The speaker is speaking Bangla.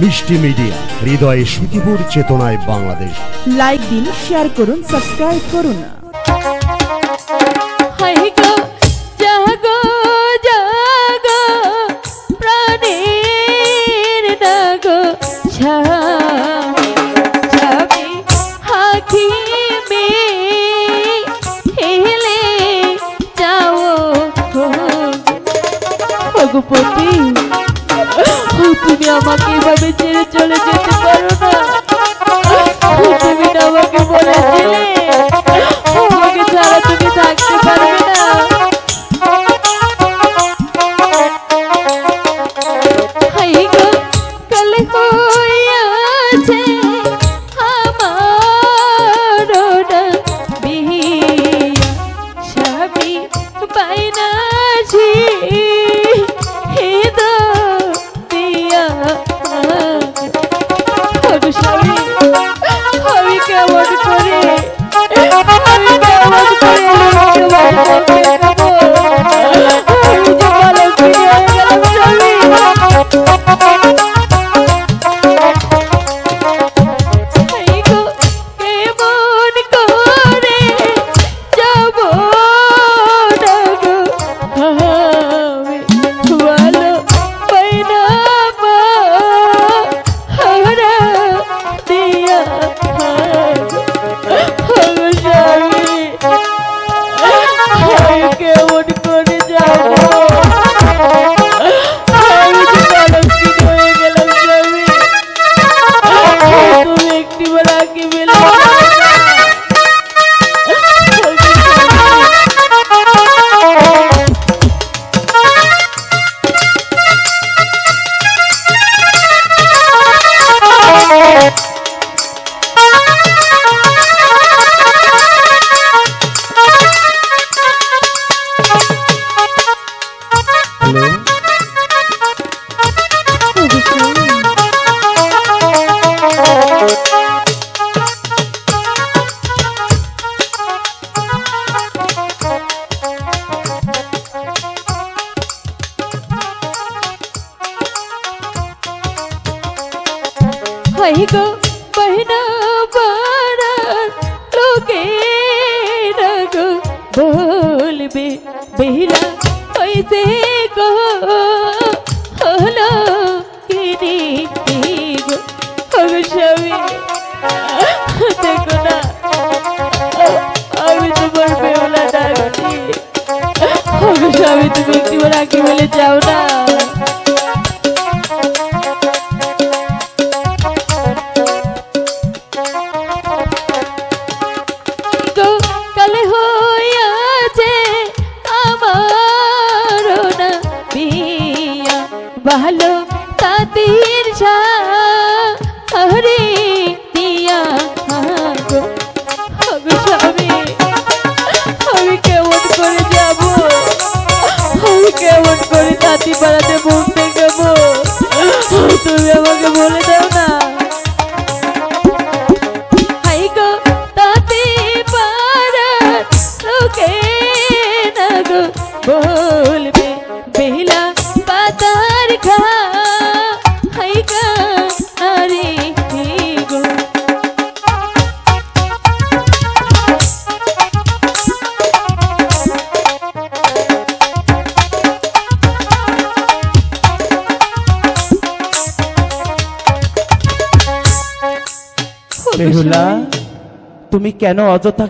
মিষ্টি মিডিয়া, হৃদয়ে সুখীপুর, চেতনায় বাংলাদেশ। লাইক দিন, শেয়ার করুন, সাবস্ক্রাইব করুন। তুমি আমাকে এভাবে ছেড়ে চলে যেতে পারো না। তুমি না আমাকে বলেছিলে আমাকে ছাড়া তুমি থাকতে পারবে না। কালে হইয়াছে আমার বিয়া, স্বামী বাইনাছি আমি কেমন করে गो बहना बारा लोके रगो बोलबे बेहरा ऐसे को हलो किनी गो अगशावी देखो ना अभी तुम्हार बेवला डाकती अगशावी तुम एक बार आके बोले जाओ ना। ভালো তাদের হরে দিয়া স্বামী আমি কেমন করে যাব, আমি কেমন করে তাঁতি পাড়াতে বলতে গেব, তুমি আমাকে বলে দাও না। হাই গো তাঁতি পাড়ার লোকে না গো বলবে বেলা পাতার ঘা হাই গা আরে গো। বেহুলা, তুমি কেন অযথা